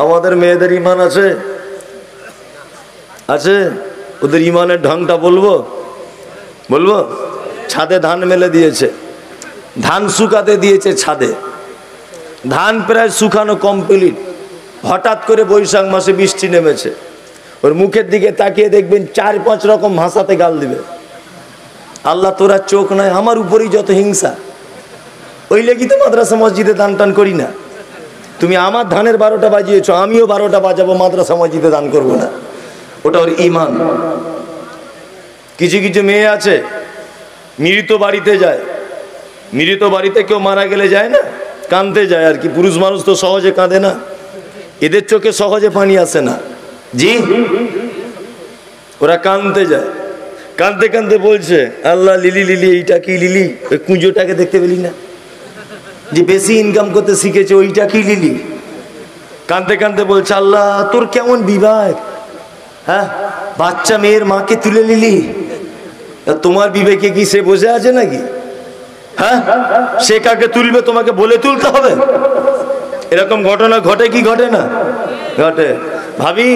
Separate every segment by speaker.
Speaker 1: আমাদের মেয়েদের ইমান আছে আছে ওদের ইমানের ঢংটা বলবো বলবো ছাদে ধান মেলে দিয়েছে, ধান শুকাতে দিয়েছে ছাদে, ধান প্রায় শুকানো কমপ্লিট। হঠাৎ করে বৈশাখ মাসে বৃষ্টি নেমেছে, ওর মুখের দিকে তাকিয়ে দেখবেন 4-5 রকম ভাষাতে গাল দিবে। আল্লাহ তোরা চোখ নাই, আমার উপরেই যত হিংসা। ওই লেগি তো মাদ্রাসা মসজিদে দান টান করি না। তুমি আমার ধানের 12টা বাজিয়েছো, আমিও 12টা বাজাবো, মাদ্রাসা মসজিদে দান করবো না। ওটা ওর ইমান। কিছু কিছু মেয়ে আছে মৃত বাড়িতে যায়, মৃত বাড়িতে কেউ মারা গেলে যায় না, কাঁদতে যায় আর কি। পুরুষ মানুষ তো সহজে কাঁদে না, এদের চোখে সহজে পানি আসে না। জি, ওরা কাঁদতে যায়, কাঁদতে কাঁদতে বলছে আল্লাহ লিলি লিলি, এইটা কি লিলি? ওই কুঁজোটাকে দেখতে পেলি না যে বেশি ইনকাম করতে শিখেছে, ওইটা কি লিলি? কাঁদতে কাঁদতে বলছে আল্লাহ তোর কেমন বিবেক, হ্যাঁ বাচ্চা মেয়ের মাকে তুলে নিলি, তোমার বিবেকে কি সে বসে আছে নাকি? হ্যাঁ সে কাকে তুলবে তোমাকে বলে তুলতে হবে? এরকম ঘটনা ঘটে কি ঘটে না? ঘটে। ভাবি,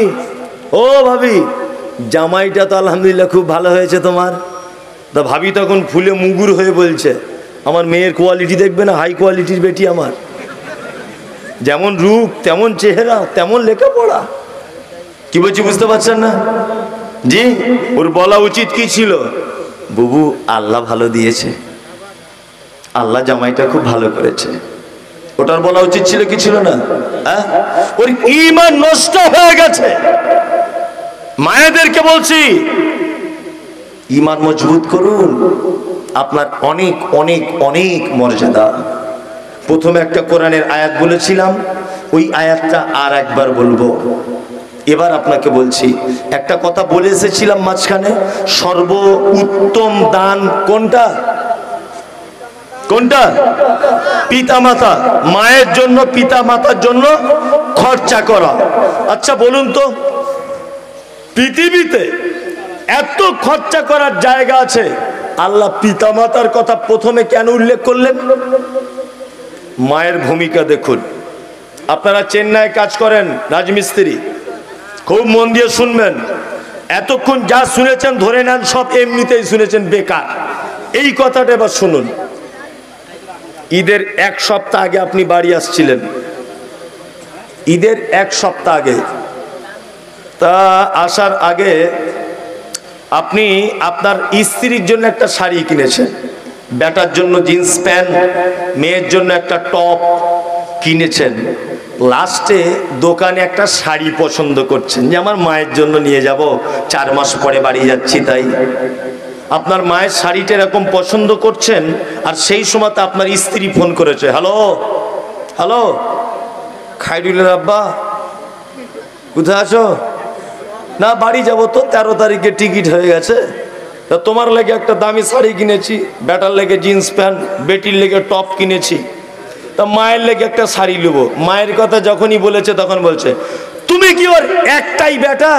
Speaker 1: ও ভাবি, জামাইটা তো আলহামদুলিল্লাহ খুব ভালো হয়েছে তোমার। তা ভাবি তখন ফুলে মুগুর হয়ে বলছে আমার মেয়ের কোয়ালিটি দেখবে না, হাই কোয়ালিটির বেটি আমার, যেমন রূপ তেমন চেহারা তেমন লেখাপড়া। কি বলছি বুঝতে পারছেন না? জি, ওর বলা উচিত কি ছিল, বুবু আল্লাহ ভালো দিয়েছে, আল্লাহ জামাইটা খুব ভালো করেছে। ওটার বলা উচিত ছিল কি ছিল না? ওর ঈমান নষ্ট হয়ে গেছে। মায়েদেরকে বলছি ঈমান মজবুত করুন, আপনার অনেক অনেক অনেক মর্যাদা। প্রথমে একটা কোরআনের আয়াত বলেছিলাম, ওই আয়াতটা আর একবার বলবো। এবার আপনাকে বলছি, একটা কথা বলে এসেছিলাম মাঝখানে, সর্ব উত্তম দান কোনটা? কোনটা? পিতামাতা, মায়ের জন্য পিতামাতার জন্য খরচা করা। আচ্ছা বলুন তো, পৃথিবীতে এত খরচা করার জায়গা আছে, আল্লাহ পিতামাতার কথা প্রথমে কেন উল্লেখ করলেন? মায়ের ভূমিকা দেখুন। আপনারা চেন্নাই কাজ করেন, রাজমিস্ত্রি, খুব মন দিয়ে শুনবেন। এতক্ষণ যা শুনেছেন ধরে নেন সব এমনিতেই শুনেছেন, বেকার। এই কথাটা এবার শুনুন। ঈদের 1 সপ্তাহ আগে আপনি বাড়ি আসছিলেন, ঈদের 1 সপ্তাহ আগে। তা আসার আগে আপনি আপনার স্ত্রীর জন্য একটা শাড়ি কিনেছেন, বেটার জন্য জিন্স প্যান্ট, মেয়ের জন্য একটা টপ কিনেছেন। লাস্টে দোকানে একটা শাড়ি পছন্দ করছেন যে আমার মায়ের জন্য নিয়ে যাব, 4 মাস পরে বাড়ি যাচ্ছি তাই। আপনার মায়ের শাড়িটা এরকম পছন্দ করছেন, আর সেই সময়তে আপনার স্ত্রী ফোন করেছে, হ্যালো হ্যালো খাইরুলের আব্বা কোথায় আছো? না বাড়ি যাব তো, 13 তারিখে টিকিট হয়ে গেছে। তা তোমার লেগে একটা দামি শাড়ি কিনেছি, বেটার লেগে জিন্স প্যান্ট, বেটির লেগে টপ কিনেছি, তা মায়ের লেগে একটা শাড়ি নেবো। মায়ের কথা যখনই বলেছে তখন বলছে, তুমি কি ওর একটাই বেটা,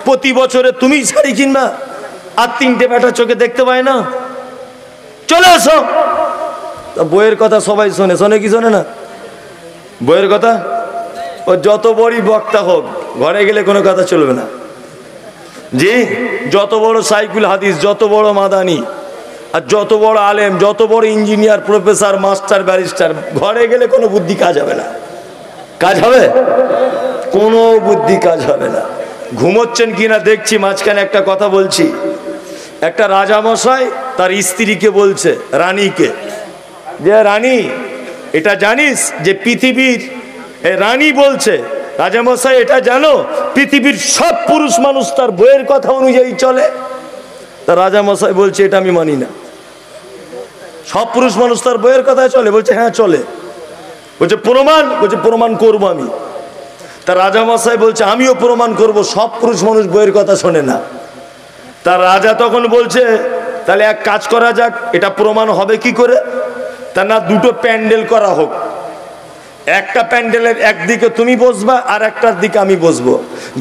Speaker 1: প্রতি বছরে তুমি শাড়ি কিনবা, আর 3টে বেটা চোখে দেখতে পায় না? চলে আসো। তা বইয়ের কথা সবাই শোনে, শোনে কি শোনে না বইয়ের কথা? ও যত বড়ই বক্তা হোক, ঘরে গেলে কোনো কথা চলবে না। জি, যত বড় সাইকুল হাদিস, যত বড় মাদানি, আর যত বড় আলেম, যত বড় ইঞ্জিনিয়ার, প্রফেসর, মাস্টার, ব্যারিস্টার, ঘরে গেলে কোনো বুদ্ধি কাজ হবে না। কাজ হবে? কোনো বুদ্ধি কাজ হবে না। ঘুমোচ্ছেন কিনা দেখছি, মাঝখানে একটা কথা বলছি। একটা রাজামশাই তার স্ত্রীকে বলছে, রানীকে, যে রানী এটা জানিস যে পৃথিবীর, রানী বলছে রাজামশাই এটা জানো পৃথিবীর সব পুরুষ মানুষ তার বইয়ের কথা অনুযায়ী চলে? তা রাজামশাই বলছে এটা আমি মানি না। সব পুরুষ মানুষ তার বইয়ের কথায় চলে? বলছে হ্যাঁ চলে। বলছে প্রমাণ? বলছে প্রমাণ করবো আমি। তা রাজামশাই বলছে আমিও প্রমাণ করব সব পুরুষ মানুষ বইয়ের কথা শোনে না। তা রাজা তখন বলছে তাহলে এক কাজ করা যাক, এটা প্রমাণ হবে কি করে? তা না, 2টো প্যান্ডেল করা হোক, একটা প্যান্ডেলের একদিকে তুমি বসবা, আর একটার দিকে আমি বসবো।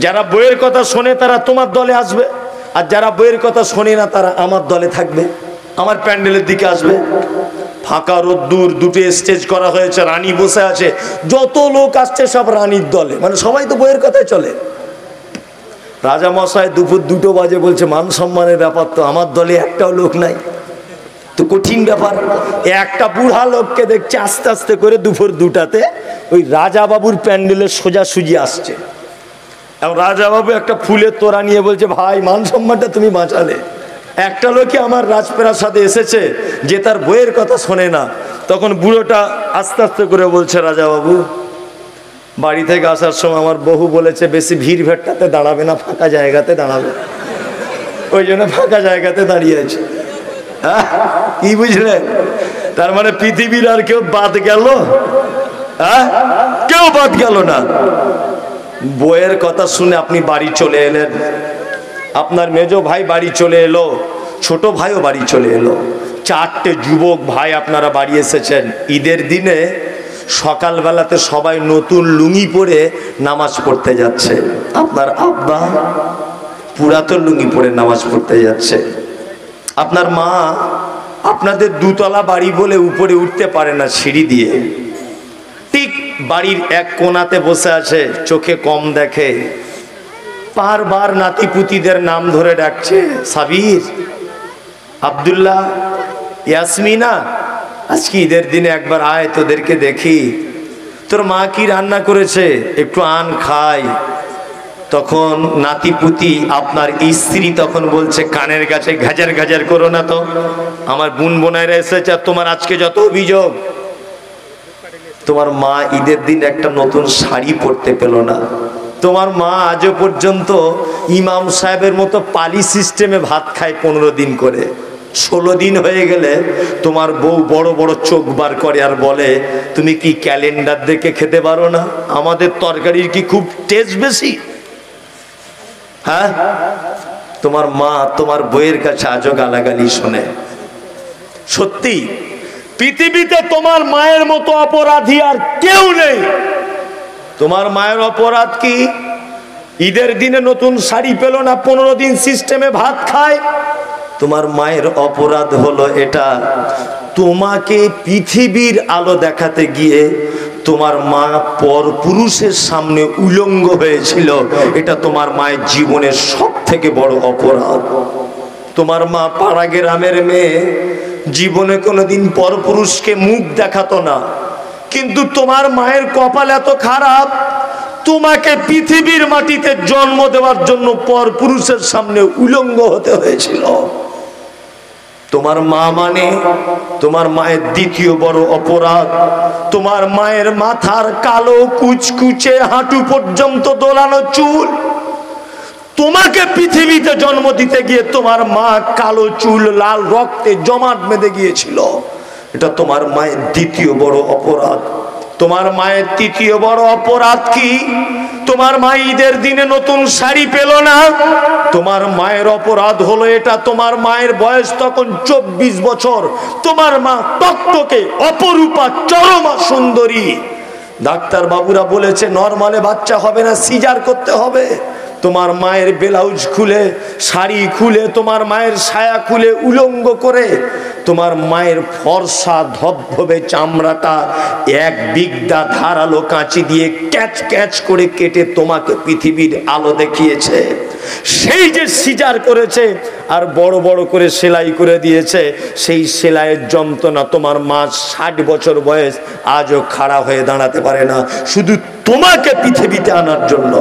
Speaker 1: যারা বইয়ের কথা শোনে তারা তোমার দলে আসবে, আর যারা বইয়ের কথা শোনে না তারা আমার দলে থাকবে। আমার প্যান্ডেলের দিকে আসবে। ফাঁকা রোদ্দুর, দুটো স্টেজ করা হয়েছে, রানী বসে আছে, যত লোক আসছে সব রানীর দলে, মানে সবাই তো বইয়ের কথায় চলে। রাজা মশাই দুপুর 2টো বাজে বলছে মান সম্মানের ব্যাপার তো, আমার দলে একটাও লোক নাই, তো কঠিন ব্যাপার। একটা বুড়া লোককে দেখছে আস্তে আস্তে করে দুপুর 2টাতে ওই রাজা বাবুর প্যান্ডেলের সোজাসুজি আসছে। এবং রাজা বাবু একটা ফুলের তোড়া নিয়ে বলছে ভাই মান সম্মানটা তুমি বাঁচালে। একটা লোকে আমার রাজপ্রাসাদে এসেছে যে তার বইয়ের কথা শোনে না। তখন বুড়োটা আস্তে আস্তে করে বলছে রাজা বাবু, বাড়ি থেকে আসার সময় আমার বহু বলেছে বেশি ভিড় ভেটটাতে দাঁড়াবে না, ফাঁকা জায়গাতে দাঁড়াবে, ওই জন্য ফাঁকা জায়গাতে দাঁড়িয়ে আছে। কি বুঝলেন? তার মানে পৃথিবীর আর কেউ বাদ গেল? কেউ বাদ গেল না। বইয়ের কথা শুনে আপনি বাড়ি চলে এলেন, আপনার মেজো ভাই বাড়ি চলে এলো, ছোট ভাইও বাড়ি চলে এলো, 4টে যুবক ভাই আপনারা বাড়ি এসেছেন। ঈদের দিনে সকালবেলাতে সবাই নতুন লুঙ্গি পরে নামাজ পড়তে যাচ্ছে। আপনার আব্বা পুরাতন লুঙ্গি পরে নামাজ পড়তে যাচ্ছে। আপনার মা আপনাদের 2তলা বাড়ি বলে উপরে উঠতে পারে না সিঁড়ি দিয়ে, ঠিক বাড়ির এক কোণাতে বসে আছে, চোখে কম দেখে, বারবার নাতিপুতিদের নাম ধরে ডাকছে, সাবির, আব্দুল্লাহ, ইয়াসমিনা, আজকে ঈদের দিনে একবার আয়, তোদেরকে দেখি, তোর মা কি রান্না করেছে, একটু আন খাই। তখন নাতিপুতি আপনার স্ত্রী তখন বলছে কানের কাছে ঘাজার ঘাজার করো না তো, আমার বোন বোনাইরা এসেছে, আর তোমার আজকে যত অভিযোগ। তোমার মা ঈদের দিন একটা নতুন শাড়ি পরতে পেল না, তোমার মা আজও পর্যন্ত ইমাম সাহেবের মতো পালি সিস্টেমে ভাত খায় 15 দিন করে। 16 দিন হয়ে গেলে তোমার বউ বড় বড় চোখ বার করে আর বলে তুমি কি ক্যালেন্ডার দেখে খেতে পারো না, আমাদের তরকারির কি খুব টেস্ট বেশি? হ্যাঁ, তোমার মা তোমার বউয়ের কাছে আজও গালাগালি শোনে। সত্যি পৃথিবীতে তোমার মায়ের মতো অপরাধী আর কেউ নেই। তোমার মায়ের অপরাধ কি? ঈদের দিনে নতুন শাড়ি পেল না, 15 দিন সিস্টেমে ভাত খায়। তোমার মায়ের অপরাধ হলো এটা, তোমাকে পৃথিবীর আলো দেখাতে গিয়ে তোমার মা পর পুরুষের সামনে উলঙ্গ হয়েছিল, এটা তোমার মায়ের জীবনের সব থেকে বড় অপরাধ। তোমার মা পাড়া গ্রামের মেয়ে, জীবনে কোনোদিন পর পুরুষকে মুখ দেখাতো না, কিন্তু তোমার মায়ের কপাল এত খারাপ, তোমাকে পৃথিবীর মাটিতে জন্ম দেওয়ার জন্য পর পুরুষের সামনে উলঙ্গ হতে হয়েছিল। তোমার মা মানে তোমার মায়ের দ্বিতীয় বড় অপরাধ। তোমার মায়ের মাথার কালো কুচকুচে হাঁটু পর্যন্ত দোলানো চুল, তোমাকে পৃথিবীতে জন্ম দিতে গিয়ে তোমার মা কালো চুল লাল রক্তে জমাট বেঁধে গিয়েছিল, এটা তোমার মায়ের দ্বিতীয় বড় অপরাধ। তোমার মায়ের তৃতীয় বড় অপরাধ কি? তোমার মা ঈদের দিনে নতুন শাড়ি পেল না, তোমার মায়ের অপরাধ হলো এটা, তোমার মায়ের বয়স তখন 24 বছর, তোমার মা টকটকে অপরূপা চরমা সুন্দরী। ডাক্তার বাবুরা বলেছে নরমালে বাচ্চা হবে না, সিজার করতে হবে। তোমার মায়ের ব্লাউজ খুলে, শাড়ি খুলে, তোমার মায়ের সায়া খুলে উলঙ্গ করে তোমার মায়ের ফর্সা ধবধবে চামড়াটা এক বিগদা ধারালো কাঁচি দিয়ে ক্যাচ ক্যাচ করে কেটে তোমাকে পৃথিবীর আলো দেখিয়েছে। সেই যে সিজার করেছে আর বড় বড় করে সেলাই করে দিয়েছে, সেই সেলাইয়ের যন্ত্রণা তোমার মা 60 বছর বয়স আজও খাড়া হয়ে দাঁড়াতে পারে না, শুধু তোমাকে পৃথিবীতে আনার জন্য।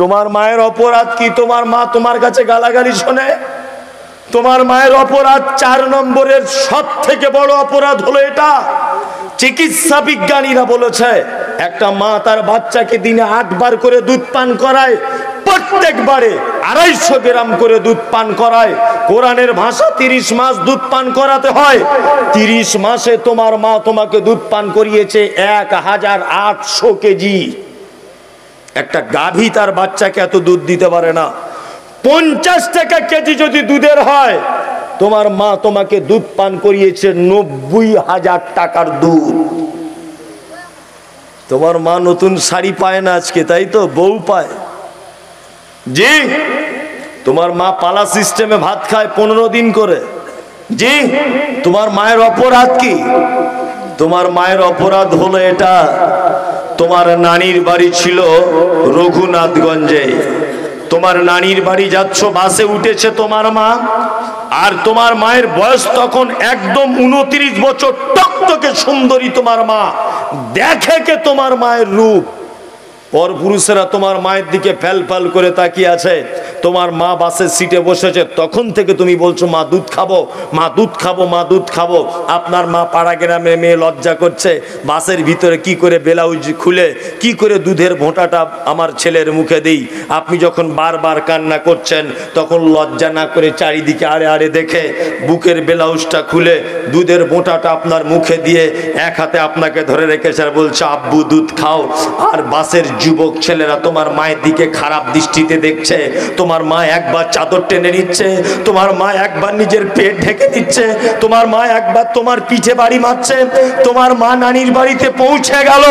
Speaker 1: তোমার মায়ের অপরাধ কি? তোমার মা তোমার কাছে গালাগালি শোনে। তোমার মায়ের অপরাধ 4 নম্বরের সব থেকে বড় অপরাধ হলো এটা। চিকিৎসা বিজ্ঞানীরা বলেছে একটা মা তার বাচ্চাকে দিনে 8 বার করে দুধ পান করায়, প্রত্যেকবারে 250 গ্রাম করে দুধ পান করায়। কোরআনের ভাষা 30 মাস দুধ পান করাতে হয়। 30 মাসে তোমার মা তোমাকে দুধ পান করিয়েছে 1800 কেজি। একটা গাভী তার বাচ্চাকে এত দুধ দিতে পারে না। 50 টাকা কেজি যদি দুধের হয়, তোমার মা তোমাকে দুধ পান করিয়েছে 90,000 টাকার দুধ। তোমার মা নতুন শাড়ি পায় না আজকে, তাই তো? বউ পায়। জি, তোমার মা পালা সিস্টেমে ভাত খায় 15 দিন করে। জি, তোমার মায়ের অপরাধ কি? তোমার মায়ের অপরাধ হলো এটা, তোমার নানির বাড়ি ছিল রঘুনাথগঞ্জে। তোমার নানির বাড়ি যাচ্ছ, বাসে উঠেছে তোমার মা, আর তোমার মায়ের বয়স তখন একদম 29 বছর, টকটকে সুন্দরী তোমার মা। দেখে কে তোমার মায়ের রূপ, পরপুরুষেরা তোমার মায়ের দিকে ফ্যাল ফ্যাল করে তাকিয়ে আছে। তোমার মা বাসের সিটে বসেছে, তখন থেকে তুমি বলছো মা দুধ খাবো, মা দুধ খাবো, মা দুধ খাবো। আপনার মা পাড়া গ্রামে মেয়ে লজ্জা করছে, বাসের ভিতরে কি করে ব্লাউজ খুলে কি করে দুধের ভোঁটাটা আমার ছেলের মুখে দিই। আপনি যখন বারবার কান্না করছেন, তখন লজ্জা না করে চারিদিকে আড়ে আড়ে দেখে বুকের ব্লাউজটা খুলে দুধের ভোঁটাটা আপনার মুখে দিয়ে এক হাতে আপনাকে ধরে রেখেছে আর বলছে আব্বু দুধ খাও। আর বাসের যুবক ছেলেরা তোমার মায়ের দিকে খারাপ দৃষ্টিতে দেখছে। তোমার মা একবার চাদর টেনে নিচ্ছে, তোমার মা একবার নিজের পেট ঢেকে নিচ্ছে, তোমার মা একবার তোমার পিঠে বাড়ি মারছে। তোমার মা নানির বাড়িতে পৌঁছে গেল,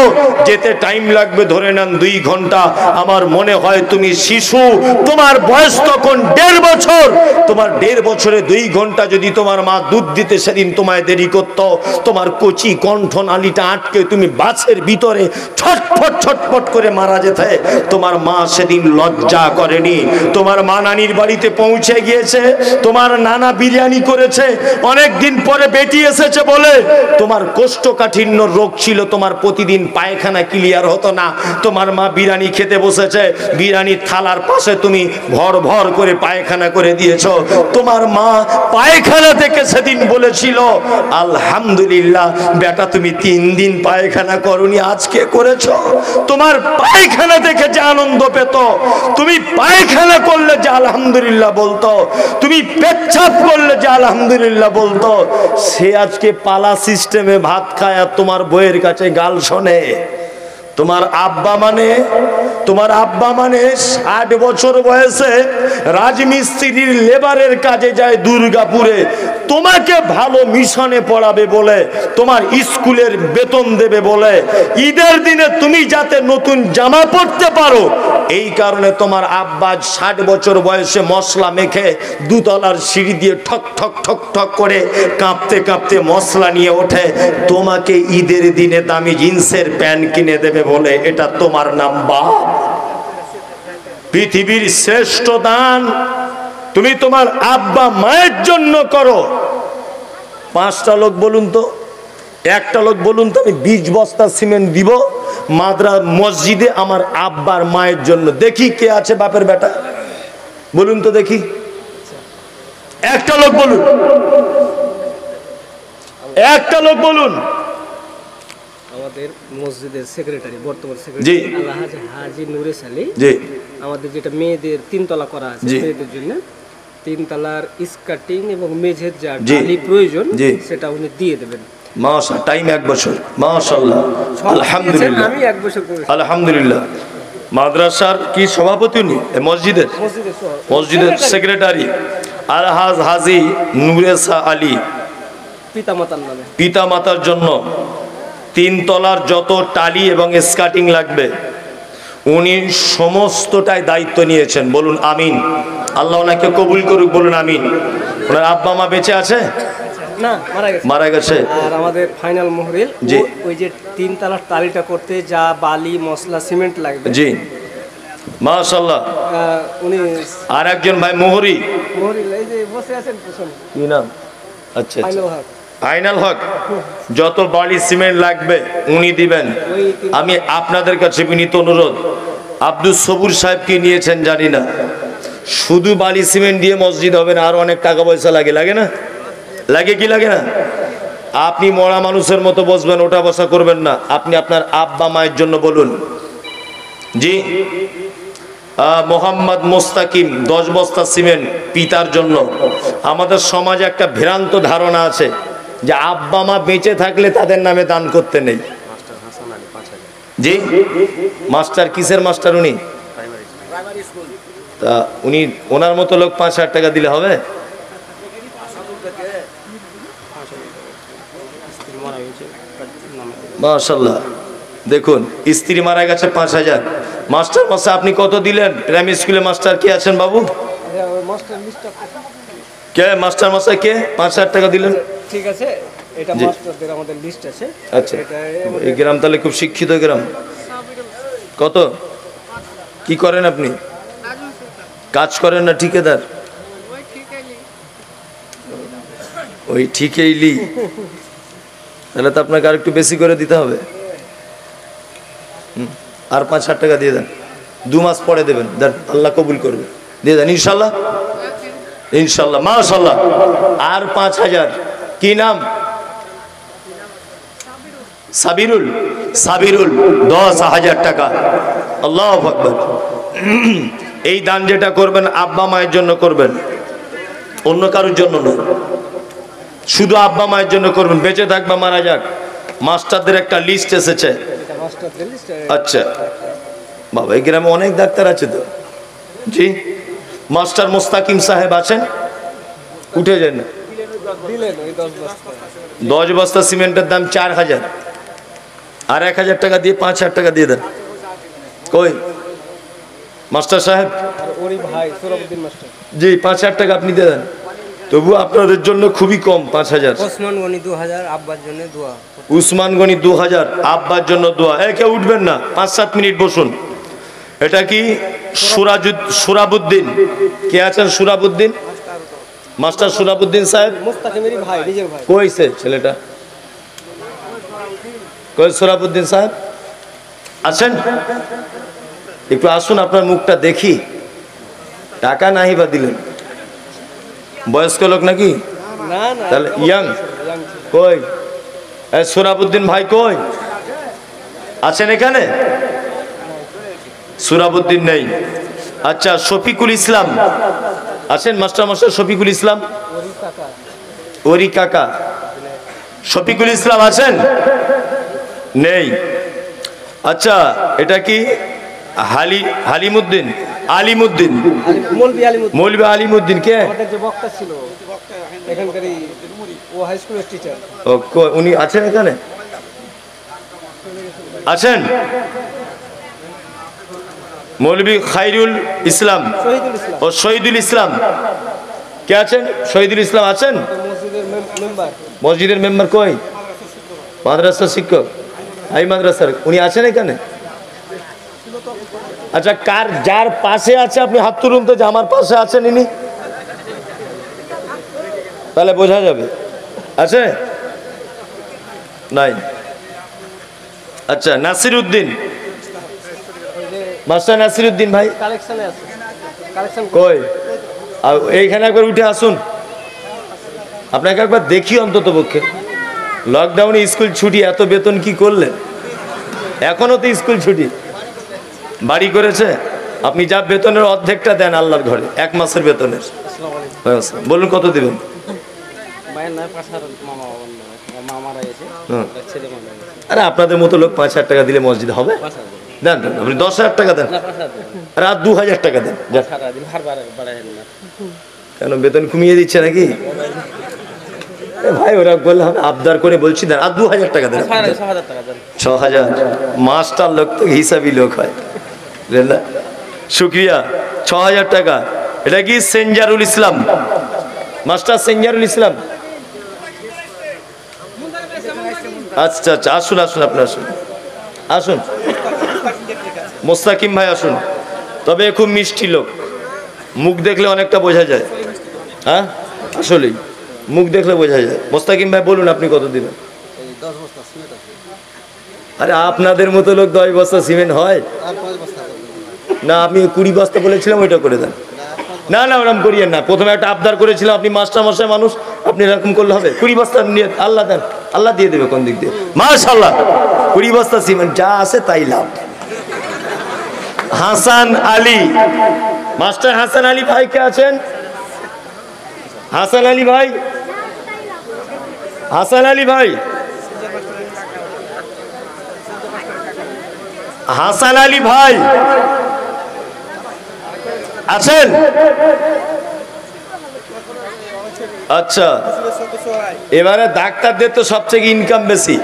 Speaker 1: যেতে টাইম লাগবে ধরে নেন 2 ঘন্টা। আমার মনে হয় তুমি শিশু, তোমার বয়স তখন 1.5 বছর। তোমার 1.5 বছরে 2 ঘন্টা যদি তোমার মা দুধ দিতে সেদিন তোমায় দেরি করত, তোমার কচি কণ্ঠনালীটা আটকে তুমি বাসের ভিতরে ছটফট ছটফট করে মারা যেতে। তোমার মা সেদিন লজ্জা করেনি। তোমার মা নানির বাড়িতে পৌঁছে গিয়েছে, তোমার নানা বিরিয়ানি করেছে, অনেক দিন পরে বেটি এসেছে বলে। তোমার কোষ্ঠকাঠিন্য রোগ ছিল, তোমার প্রতিদিন পায়খানা ক্লিয়ার হতো না। তোমার মা বিরিয়ানি খেতে বসেছে, বিরিয়ানির থালার পাশে তুমি ভর ভর করে পায়খানা করে দিয়েছো। তোমার মা পায়খানা থেকে সেদিন বলেছিল আলহামদুলিল্লাহ বেটা তুমি 3 দিন পায়খানা করনি, আজকে করেছো। তোমার পায়খানা দেখে যে আনন্দ পেত, তুমি পায়খানা করলে যে আলহামদুলিল্লাহ বলতো, তুমি পেচ্ছাপ করলে যে আলহামদুলিল্লাহ বলতো, সে আজকে পালা সিস্টেমে ভাত খায় আর তোমার বইয়ের কাছে গাল শোনে। তোমার আব্বা মানে 60 বছর বয়সে রাজমিস্ত্রির লেবারের কাজে যায় দুর্গাপুরে। তোমাকে ভালো মিশনে পড়াবে বলে, তোমার স্কুলের বেতন দেবে বলে, ঈদের দিনে তুমি যাতে নতুন জামা পরতে পারো, এই কারণে তোমার আব্বা 60 বছর বয়সে মশলা মেখে 2 তলার সিঁড়ি দিয়ে ঠক ঠক ঠক ঠক করে কাঁপতে কাঁপতে মশলা নিয়ে ওঠে তোমাকে ঈদের দিনে দামি জিন্সের প্যান্ট কিনে দেবে বলে। এটা তোমার নাম বাপ? পৃথিবীর শ্রেষ্ঠ দান তুমি তোমার আব্বা মায়ের জন্য করো। 5টা লোক বলুন তো, একটা লোক বলুন তো আমি 20 বস্তা সিমেন্ট দিব মসজিদে আমার আব্বার মায়ের জন্য। দেখি কে আছে বাপের বেটা, বলুন তো দেখি, একটা লোক বলুন, একটা লোক বলুন।
Speaker 2: আমাদের মসজিদের সেক্রেটারি, বর্তমান সেক্রেটারি আলহাজ হাজী নুরে সালি, জি, আমাদের যেটা মেয়েদের 3 তলা করা আছে মেয়েদের জন্য, 3 তলার স্কার্টিং এবং মেঝের যা ডালি প্রয়োজন সেটা উনি দিয়ে দেবেন।
Speaker 1: মাশাআল্লাহ, টাইম 1 বছর, মাশাআল্লাহ, আলহামদুলিল্লাহ। আমি 1 বছর করেছি, আলহামদুলিল্লাহ। মাদ্রাসার কি সভাপতি উনি? মসজিদের সেক্রেটারি আলহাজ হাজী নুরে আলী,
Speaker 2: পিতামাতার নামে,
Speaker 1: পিতামাতার জন্য 3 তলার যত টালি এবং স্কার্টিং লাগবে উনি সমস্তটাই দায়িত্ব নিয়েছেন। বলুন আমিন। আল্লাহ ওনাকে কবুল করুক, বলুন আমিন। ওনার আব্বা মা বেঁচে আছে
Speaker 2: না?
Speaker 1: মারা গেছে।
Speaker 2: আর আমাদের ফাইনাল মোহরিল, ওই যে 3 তলার টালিটা করতে যা বালি মশলা সিমেন্ট লাগবে, জি
Speaker 1: মাশাআল্লাহ।
Speaker 2: উনি
Speaker 1: আর একজন ভাই মোহরি
Speaker 2: এই যে বসে আছেন পিছনে,
Speaker 1: কি নাম? আচ্ছা, ফাইনাল হক। যত বালি সিমেন্ট লাগবে উনি দিবেন। আমি আপনাদের কাছে বিনীত অনুরোধ, আব্দুল সবুর সাহেবকে নিয়েছেন জানি না, শুধু বালি সিমেন্ট দিয়ে মসজিদ হবে না, আর অনেক টাকা পয়সা লাগে না? লাগে কি লাগে না? আপনি মরা মানুষের মতো বসবেন, ওটা বসা করবেন না। আপনি আপনার আব্বা মায়ের জন্য বলুন। জি, মোহাম্মদ মোস্তাকিম 10 বস্তা সিমেন্ট পিতার জন্য। আমাদের সমাজে একটা ভ্রান্ত ধারণা আছে যে আব্বা মা বেঁচে থাকলে তাদের নামে দান করতে নেই। জি, মাস্টার কিসের মাস্টার উনি? তা উনি ওনার মতো লোক 5,000 টাকা দিলে হবে? মাশাআল্লাহ, দেখুন স্ত্রী মারা গেছে 5,000। মাস্টার মশাই আপনি কত দিলেন? প্রাইমারি স্কুলে মাস্টার কে আছেন বাবু? কে মাস্টার মশাই কে 5,000 টাকা দিলেন?
Speaker 2: ঠিক আছে, এটা মাস্টারদের আমাদের লিস্ট আছে।
Speaker 1: আচ্ছা, এই গ্রাম তাহলে খুব শিক্ষিত গ্রাম। কত কি করেন আপনি? কাজ করেন না ঠিকাদার? ওই ঠিকইলি, তাহলে তো আপনাকে আর একটু বেশি করে দিতে হবে। আর 5,000 টাকা দিয়ে দেন, 2 মাস পরে দেবেন, দেন আল্লাহ কবুল করবে, দিয়ে দেন ইনশাল্লাহ। ইনশাল্লাহ, মাশাল্লাহ। আর 5,000। কি নাম? সাবিরুল। সাবিরুল, 10,000 টাকা। আল্লাহু আকবার। এই দান যেটা করবেন আব্বা মায়ের জন্য করবেন, অন্য কারোর জন্য না, শুধু আব্বা মায়ের জন্য করবেন। বেঁচে থাকবে মারা যাক, মাস্টারদের একটা লিস্ট এসেছে। আচ্ছা বাবা, এই গ্রামে অনেক ডাক্তার আছে তো। জি, মাস্টার মোস্তাকিম সাহেব আছেন? উঠে যান না। 10 বস্তা সিমেন্টের দাম 4,000, আর 1,000 টাকা দিয়ে 5,000 টাকা দিয়ে দেন। কই মাস্টার সাহেব? জি, 5,000 টাকা আপনি দিয়ে দেন। তবু আপনাদের জন্য খুবই কম, 5,000।
Speaker 2: ওসমান গনি 2,000, আব্বার জন্য দোয়া।
Speaker 1: উসমান গনি 2,000, আব্বার জন্য দোয়া। কেউ উঠবেন না, 5-7 মিনিট বসুন। এটা কি সুরাবুদ্দিন? কে আছেন সুরাবুদ্দিন? মাস্টার সুরাবুদ্দিন সাহেব।
Speaker 2: মুস্তাকিমেরই ভাই, নিজের ভাই।
Speaker 1: কইছে ছেলেটা? কই সুরাবুদ্দিন সাহেব আছেন? একটু আসুন, আপনার মুখটা দেখি। টাকা নাহি বা দিলেন? বয়স্ক লোক নাকি?
Speaker 2: না না,
Speaker 1: তাহলে ইয়াং। কই সুরাবুদ্দিন ভাই কই আছেন? এখানে সুরাবুদ্দিন নেই। আচ্ছা, শফিকুল ইসলাম আছেন? Master master Shafiqul Islam. ওরি কাকা শফিকুল ইসলাম আছেন? নেই। আচ্ছা, এটা কি হালিমুদ্দিন? আলিমুদ্দিন, মৌলভী আলিমুদ্দিন। কে?
Speaker 2: আমাদের যে বক্তা ছিল এখানকারই, ও হাই স্কুলের টিচার।
Speaker 1: উনি আছেন এখানে? আছেন? মৌলভী খাইরুল ইসলাম ও শহীদুল ইসলাম। কে আছেন? শহীদুল ইসলাম আছেন? মসজিদের মেম্বার। কই? মাদ্রাসার শিক্ষক, হাই মাদ্রাসার। উনি আছেন এখানে? আচ্ছা, যার পাশে আছে আপনি হাত তুলুন তো, যে আমার পাশে আছেন ইনি, তাহলে বোঝা যাবে। আছে? নাই। আচ্ছা, নাসির উদ্দিন, মাস্টার নাসির উদ্দিন ভাই কই? এইখানে একবার উঠে আসুন, আপনাকে একবার দেখি অন্তত পক্ষে। লকডাউনে স্কুল ছুটি, এত বেতন কি করলেন? এখনো তো স্কুল ছুটি। বাড়ি করেছে? আপনি যা বেতনের অর্ধেকটা দেন আল্লাহর ঘরে, 1 মাসের বেতনের। বলুন কত দিবেন? আরে আপনাদের মতো লোক 5,000 টাকা দিলে মসজিদ হবে? দেন দেন, আপনি 10,000 টাকা দেন, আর 2,000 টাকা দেন। কেন বেতন কমিয়ে দিচ্ছে নাকি ভাই? ওরা বললে হবে, আবদার করে বলছি, দেন আর 2,000 টাকা দেন। 6,000। মাস্টার লোক তো হিসাবই লোক হয়। শুক্রিয়া, 6,000 টাকা। এটা কি সেঞ্জারুল ইসলাম? মাস্টার সেঞ্জারুল ইসলাম। আচ্ছা আচ্ছা, আসুন আসুন, আপনি আসুন আসুন। মোস্তাকিম ভাই আসুন। তবে খুব মিষ্টি লোক, মুখ দেখলে অনেকটা বোঝা যায়। হ্যাঁ, আসলেই মুখ দেখলে বোঝা যায়। মোস্তাকিম ভাই বলুন আপনি কত দিবেন? আরে আপনাদের মতো লোক 10 বস্তা সিমেন্ট হয় না? আমি 20 বস্তা বলেছিলাম, ওইটা করে দেন। না না, ওরকম করিয়েন না। প্রথমে একটা আবদার করেছিলাম, আপনি মাস্টার মশাই মানুষ, আপনি এরকম করলে হবে? 20 বস্তা নিয়ে আল্লাহ দেন, আল্লাহ দিয়ে দেবে কোন দিক দিয়ে। মাশাআল্লাহ, 20 বস্তা সিমেন্ট, যা আছে তাই লাভ। হাসান আলী, মাস্টার হাসান আলী ভাই কে আছেন? হাসান আলী ভাই, হাসান আলী ভাই, হাসান আলী ভাই আছেন? আচ্ছা, এবারে ডাক্তারদের তো সবচেয়ে ইনকাম বেশি,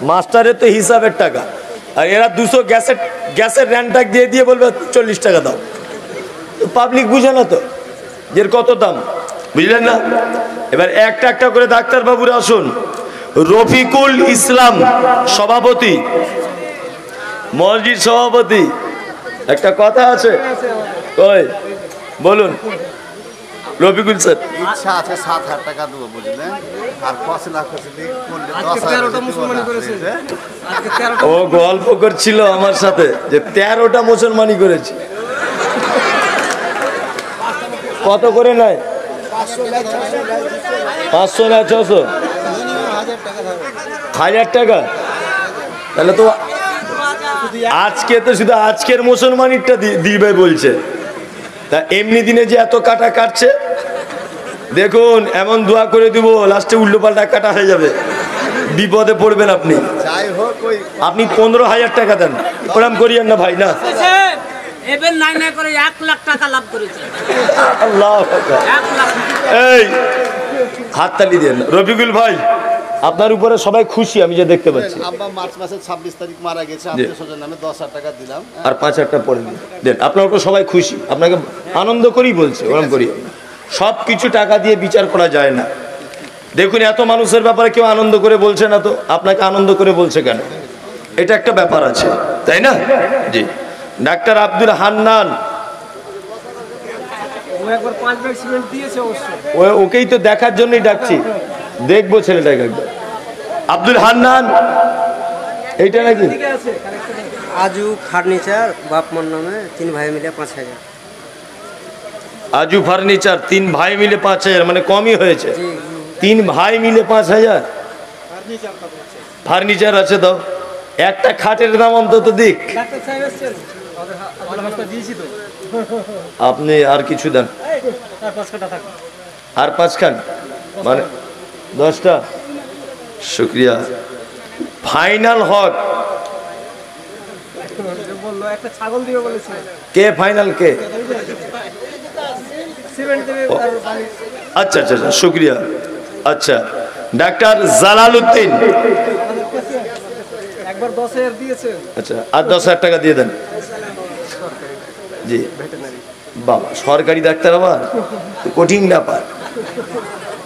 Speaker 1: মাস্টারের তো হিসাবের টাকা, আর এরা 200 গ্যাসের র্যান্টাক দিয়ে দিয়ে বলবে 40 টাকা দাও। পাবলিক বুঝে না তো। এর কত দাম, বুঝলেন না? এবার একটা একটা করে ডাক্তার বাবুরা আসুন। রফিকুল ইসলাম সভাপতি, মসজিদ সভাপতি, একটা কথা আছে, কই বলুন রফিকুল স্যার।
Speaker 3: ইচ্ছা আছে 7,000 টাকা দেবো, বুঝলেন? আর 5 লাখ করলে
Speaker 2: 13টা মুসলমানি করেছে।
Speaker 1: ও গল্প করছিল আমার সাথে যে 13টা মুসলমানি করেছে। কত করে নেয়? 500 না 600? 1000 টাকা। তাহলে তো আজকে তো শুধু আজকের মুসলমানিটা দিবে বলছে। তা এমনি দিনে যে এত কাটা কাটছে, দেখুন এমন দোয়া করে দিব লাস্টে উল্টো পাল্টা কাটা হয়ে যাবে, বিপদে পড়বেন আপনি।
Speaker 3: যাই হোক, ওই
Speaker 1: আপনি 15,000 টাকা দেন, ওরম করিয়েন না ভাই, না।
Speaker 4: এবার নাই নাই করে 1 লাখ টাকা লাভ করেছে।
Speaker 1: আল্লাহ
Speaker 4: 1 লাখ।
Speaker 1: এই হাততালি দেন রফিকুল ভাই, আপনার উপরে সবাই খুশি আমি যে দেখতে পাচ্ছি।
Speaker 3: আব্বা মার্চ মাসের 26 তারিখ মারা গেছে, আত্মীয় স্বজন নামে 10,000 টাকা দিলাম।
Speaker 1: আর 5,000 টাকা পরে দেন, আপনার উপর সবাই খুশি, আপনাকে আনন্দ করেই বলছে, ওরম করি। সব কিছু টাকা দিয়ে বিচার করা যায় না। দেখুন এত মানুষের ব্যাপারে কেউ আনন্দ করে বলছে না, তো আপনাকে আনন্দ করে বলছে কেন? এটা একটা ব্যাপার আছে, তাই না? জি। ডাক্তার আব্দুল হান্নান,
Speaker 2: ও একবার 5 ব্যাগ সিমেন্ট দিয়েছে অবশ্য।
Speaker 1: ওকেই তো দেখার জন্যই ডাকছি, দেখবো ছেলেটাকে একবার। আব্দুল হান্নান, এইটা নাকি?
Speaker 5: আজু ফার্নিচার বাপমার নামে 3 ভাই মিলে 5,000।
Speaker 1: আজু ফার্নিচার 3 ভাই মিলে 5,000, মানে কমই হয়েছে। 3 ভাই মিলে 5,000 ফার্নিচার আছে। দাও একটা খাটের দাম অন্তত দিক।
Speaker 2: ডাক্তার সাহেব এসেছেন, আমাদের ভাষা দিয়েছি তো।
Speaker 1: আপনি আর কিছু দেন,
Speaker 2: আর 5 টাকা থাক।
Speaker 1: আর 5 খান, মানে 10টা। শুক্রিয়া। ফাইনাল হক
Speaker 2: বললো একটা ছাগল দিবে বলেছে।
Speaker 1: কে ফাইনাল কে?
Speaker 2: সিমেন্ট দেবে আর বালি।
Speaker 1: আচ্ছা আচ্ছা আচ্ছা, শুক্রিয়া। আচ্ছা ডাক্তার জালালউদ্দিন,
Speaker 2: একবার 10,000 দিয়েছে।
Speaker 1: আচ্ছা আর 10,000 টাকা দিয়ে দেন। জি বাবা, সরকারি ডাক্তার আবার তো কঠিন ব্যাপার।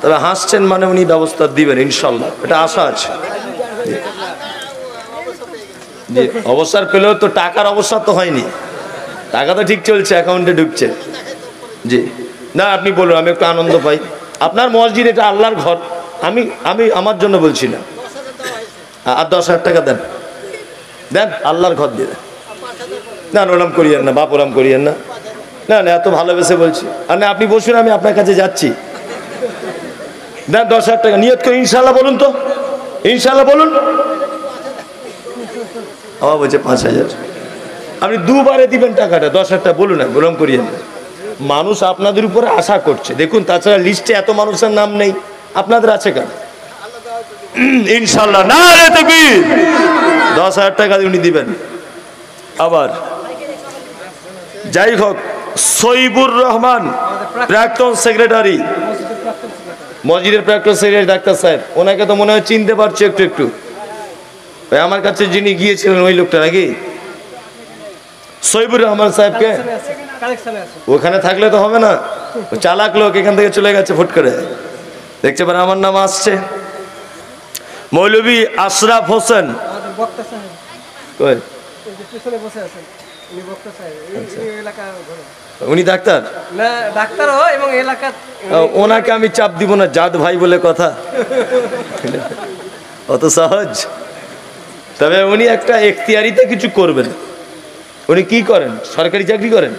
Speaker 1: তবে হাসছেন মানে উনি ব্যবস্থা দিবেন ইনশাল্লাহ, এটা আশা আছে। জি অবসর পেলেও তো টাকার অবস্থা তো হয়নি, টাকা তো ঠিক চলছে, অ্যাকাউন্টে ঢুকছে। জি না আপনি বলুন, আমি একটু আনন্দ পাই। আপনার মসজিদ, এটা আল্লাহর ঘর, আমি আমি আমার জন্য বলছি না। আর 10,000 টাকা দেন, দেন আল্লাহর ঘর দিয়ে দেন। না ওরম করিয়েন না বাপ, ওরম করিয়েন না। না না এত ভালোবেসে বলছি। আর না আপনি বসুন, আমি আপনার কাছে যাচ্ছি। দেন 10,000 টাকা নিয়ত করে ইনশাল্লাহ বলুন তো, ইনশাল্লাহ বলুন। আমার বলছে 5,000, আপনি দুবারে দিবেন টাকাটা। 10,000 টাকা বলুন না, ওরম করিয়েন না। মানুষ আপনাদের উপরে আশা করছে, দেখুন তাছাড়া লিস্টে এত মানুষের নাম নেই, আপনাদের আছে কেন? ইনশাল্লাহ না রে তাকবীর, 10,000 টাকা উনি দিবেন। আবার যাই হোক, সইবুর রহমান প্রাক্তন সেক্রেটারি, মসজিদের প্রাক্তন সেক্রেটারি ডাক্তার সাহেব, ওনাকে তো মনে হয় চিনতে পারছি একটু একটু। আমার কাছে যিনি গিয়েছিলেন ওই লোকটা নাকি? সইবুর রহমান সাহেবকে ওখানে থাকলে তো হবে না, চালাক লোক এখান থেকে চলে গেছে ফুট করে, দেখতে পারে আমার নাম আসছে। মৌলভী আশরাফ হোসেন, কই উনি ডাক্তার
Speaker 2: না, ডাক্তার এবং এলাকা।
Speaker 1: ওনাকে আমি চাপ দিব না, জাত ভাই বলে কথা, অত সহজ। তবে উনি একটা এখতিয়ারিতে কিছু করবেন। উনি কি করেন? সরকারি চাকরি করেন?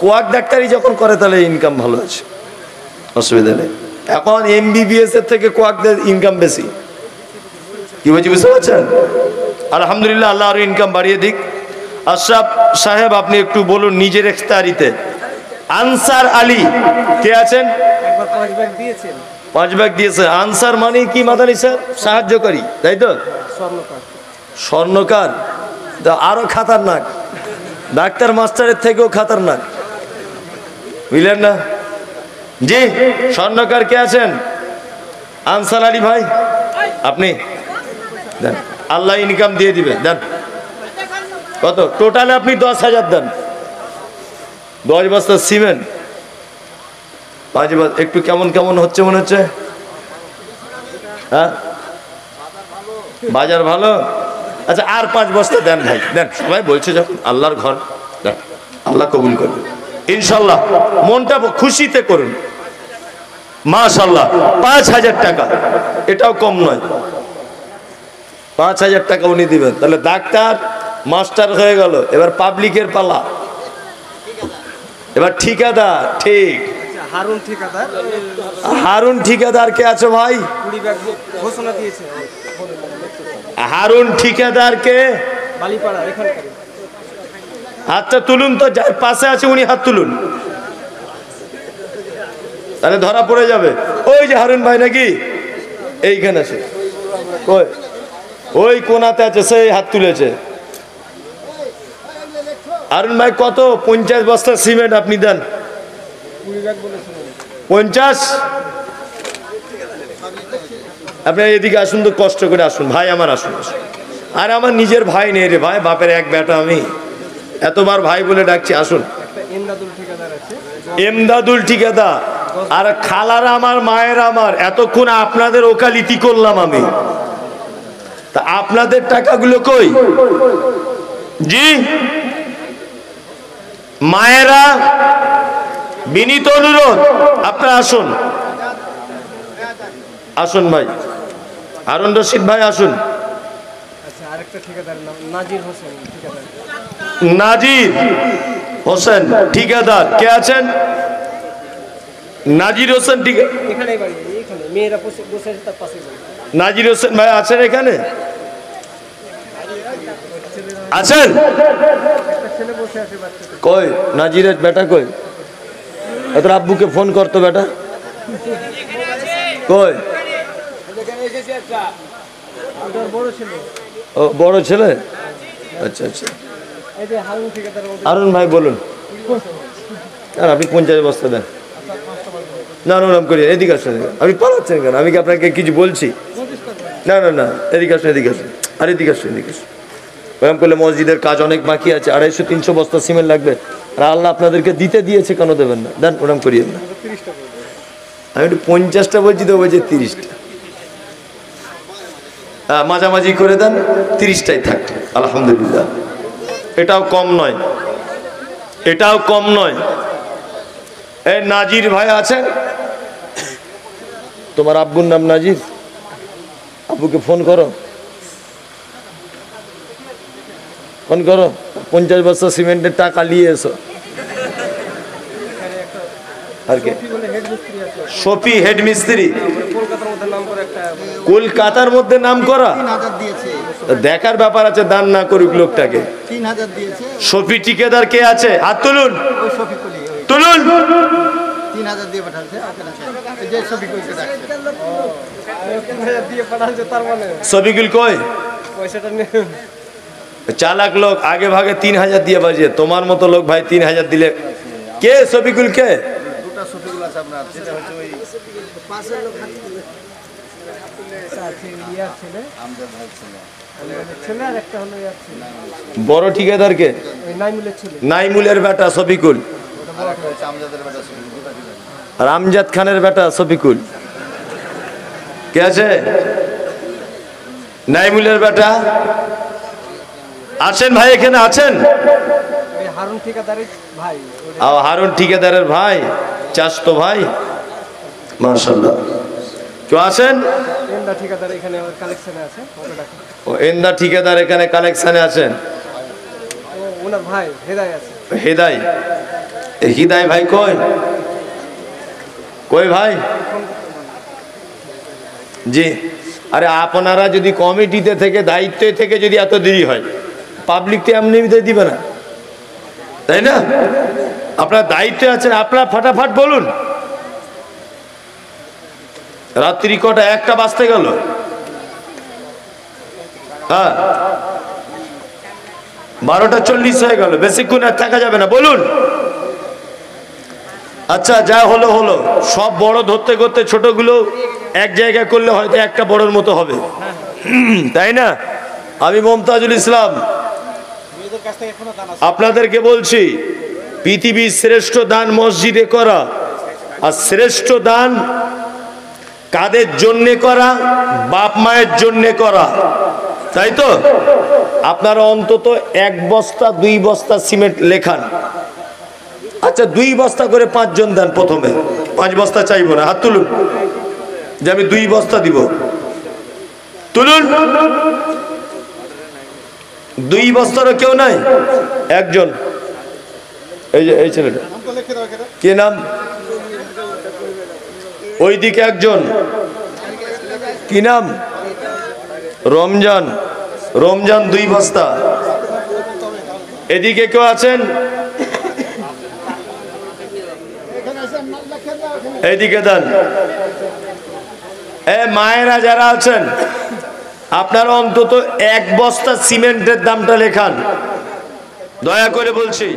Speaker 1: কোয়াক ডাক্তারি যখন করে তাহলে ইনকাম ভালো আছে, অসুবিধা নেই। এখন MBBS এর থেকে কোয়াকদের ইনকাম বেশি। কি বলছি বুঝতে পারছেন? আলহামদুলিল্লাহ, আল্লাহ আরো ইনকাম বাড়িয়ে দিক। আশরাফ সাহেব আপনি একটু বলুন নিজের এখতিয়ারিতে। আনসার আলী কে আছেন? 5 ব্যাগ দিয়েছে। আনসার মানে কি মাদানি স্যার? সাহায্যকারী, তাই তো? স্বর্ণকার আরো খাতারনাক, ডাক্তার মাস্টারের থেকেও খাতারনাক, বুঝলেন না? জি স্বর্ণকার কে আছেন? আনসার আলী ভাই, আপনি দেন, আল্লাহ ইনকাম দিয়ে দিবে। দেন কত? টোটালে আপনি 10,000 দেন। 10 বস্তা সিমেন্ট, 5 বস্তা, একটু কেমন কেমন হচ্ছে মনে হচ্ছে? হ্যাঁ, বাজার ভালো। আচ্ছা আর 5 বস্তা দেন ভাই, দেন। সবাই বলছে যখন আল্লাহর ঘর, দেন, আল্লাহ কবুল করবে ইনশাল্লাহ। মনটা খুশিতে করুন। মাশাআল্লাহ, 5000 টাকা, এটাও কম নয়। 5000 টাকা উনি দিবেন। তাহলে ডাক্তার মাস্টার হয়ে গেল, এবার পাবলিকের পালা, এবার ঠিকাদার। ঠিক,
Speaker 2: হারুন ঠিকাদার
Speaker 1: হারুন ঠিকাদার কে আছে ভাই?
Speaker 2: 20 ব্যাগ ঘোষণা দিয়েছে।
Speaker 1: হারুন ঠিকাদার কে?
Speaker 2: বালিপাড়া এখানকার।
Speaker 1: হাতটা তুলুন তো, যার পাশে আছে উনি হাত তুলুন, তাহলে ধরা পড়ে যাবে। ওই যে হারুন ভাই নাকি? এইখানে আছে, ওই কোনাতে আছে, সেই হাত তুলেছে। হারুন ভাই কত? 50 বস্তা সিমেন্ট আপনি দেন। 50? আপনি এদিকে আসুন তো, কষ্ট করে আসুন ভাই আমার, আসুন। আর আমার নিজের ভাই নেই রে ভাই, বাপের এক বেটা, আমি এতবার ভাই বলে ডাকছি, আসুন। এমদাদুল ঠিকাদার আর খালারা আমার, মায়ের আমার, এতক্ষণ আপনাদের ওকালতি করলাম আমি, তা আপনাদের টাকাগুলো কই? জি মায়েরা, বিনীত অনুরোধ, আপনারা আসুন, আসুন ভাই। হারুন রশিদ ভাই আসুন।
Speaker 2: আচ্ছা, আরেকটা ঠিকাদার নাম নাজির হোসেন ঠিকাদার।
Speaker 1: নাজির হোসেন ঠিকাদার কে আছেন? নাজির হোসেন ঠিকাদার
Speaker 2: এখানেই বাড়ি, এখানে মেয়েরা বসে আছে তার পাশে বাড়ি।
Speaker 1: নাজির হোসেন ভাই আছেন এখানে? আছেন?
Speaker 2: ছেলে বসে আছে বাচ্চা।
Speaker 1: কই নাজিরের বেটা কই? তোর আব্বুকে ফোন করতো বেটা, কই?
Speaker 2: বড় ছেলে।
Speaker 1: ও বড় ছেলে, আচ্ছা আচ্ছা।
Speaker 2: এই যে হারুন ঠিকাদার।
Speaker 1: হারুন ভাই বলুন। আর আপনি 50 বস্তা দেন। না না ওরকম করি, এদিকে আসুন। আপনি পালাচ্ছেন কেন? আমি কি আপনাকে কিছু বলছি? না না না, এদিকে আসুন, এদিকে আসুন, আর এদিকে আসুন, এদিকে আসুন। ওরকম করলে মসজিদের কাজ অনেক বাকি আছে, 250-300 বস্তা সিমেন্ট লাগবে, আর আল্লাহ আপনাদেরকে দিতে দিয়েছে, কেন দেবেন না? দেন, ওরকম করিয়েন না। আমি একটু 50টা বলছি তো, বলছি 30টা। মাঝামাঝি করে দেন, 30টাই থাক, আলহামদুলিল্লাহ। এটাও কম নয়, এটাও কম নয়। এই নাজির ভাই আছেন? তোমার আব্বুর নাম নাজির? আব্বুকে ফোন করো, ফোন করো, 50 বস্তা সিমেন্টের টাকা নিয়ে এসো। আর কে? শফি হেড মিস্ত্রি, কলকাতার মধ্যে নাম করা। দেখার ব্যাপার আছে, দান না করুক লোকটাকে।
Speaker 3: 3000 দিয়েছে।
Speaker 1: শফি ঠিকাদার কে আছে? হাত তুলুন, তুলুন।
Speaker 3: 3000 দিয়ে পাঠাচ্ছে। যে শফিকুলকে ডাকছে।
Speaker 2: দিয়ে পাঠাচ্ছে, তার মানে
Speaker 1: শফিকুল কই?
Speaker 2: পয়সাটা নিয়ে
Speaker 1: চালাক লোক, আগে ভাগে 3000 দিয়ে বাজিয়ে। তোমার মতো লোক ভাই 3000 দিলে কে? শফিকুল কে?
Speaker 3: দুটো শফিকুল আছে আপনার, যেটা হচ্ছে ওই
Speaker 2: পাশের লোক ছেলে
Speaker 3: আমজাদ ভাই ছেলে।
Speaker 2: ছেলে, আর একটা হলো ইয়ার ছেলে।
Speaker 1: বড় ঠিকাদার কে?
Speaker 2: ওই নাইমুলের ছেলে।
Speaker 1: নাইমুলের বেটা শফিকুল,
Speaker 3: আর একটা হচ্ছে আমজাদের বেটা শফিকুল, দুটো ঠিকাদার।
Speaker 1: আর আমজাদ খানের বেটা শফিকুল কে আছে? নাইমুলের বেটা আছেন ভাই, এখানে আছেন?
Speaker 2: ওই হারুন ঠিকাদারের ভাই।
Speaker 1: হারুন ঠিকাদারের ভাই, চাচতো ভাই। মাশাআল্লাহ, কেউ আছেন?
Speaker 2: এন্দা ঠিকাদার এখানে কালেকশনে আছে, ওকে ডাকুন।
Speaker 1: ও এন্দা ঠিকাদার এখানে কালেকশনে আছেন।
Speaker 2: ওনার ভাই হেদায় আছে।
Speaker 1: হেদায়, হৃদয় ভাই কই? কই ভাই? জি। আরে আপনারা যদি কমিটিতে থেকে, দায়িত্বে থেকে যদি এত দেরি হয়, পাবলিক তো এমনি দিবে না, তাই না? আপনার দায়িত্বে আছেন, আপনারা ফাটাফাট বলুন। রাত্রি কটা? 1টা বাজতে গেল। হ্যাঁ, 12:40 হয়ে গেল, বেশিক্ষণ আর থাকা যাবে না, বলুন। আচ্ছা, যা হলো হলো। সব বড় ধরতে করতে ছোটগুলো এক জায়গায় করলে হয়তো একটা বড়র মতো হবে, তাই না? আমি মমতাজুল ইসলাম আপনাদেরকে বলছি, পৃথিবীর শ্রেষ্ঠ দান মসজিদে করা, আর শ্রেষ্ঠ দান কাদের জন্যে করা? বাপ মায়ের জন্যে করা, তাই তো? আপনারা অন্তত 1 বস্তা 2 বস্তা সিমেন্ট লেখান। আচ্ছা 2 বস্তা করে 5 জন দেন, প্রথমে 5 বস্তা চাইবো না, হাত তুলুন যে আমি 2 বস্তা দিব, তুলুন। 2 বস্তারও কেউ নাই? একজন, এই যে এই ছেলেটা, কি নাম? ওইদিকে একজন, কি নাম? রমজান। রমজান 2 বস্তা। এদিকে কেউ আছেন? এইদিকে দেন। মায়েরা যারা আছেন আপনারা অন্তত 1 বস্তা সিমেন্টের দামটা লেখান, দয়া করে বলছি।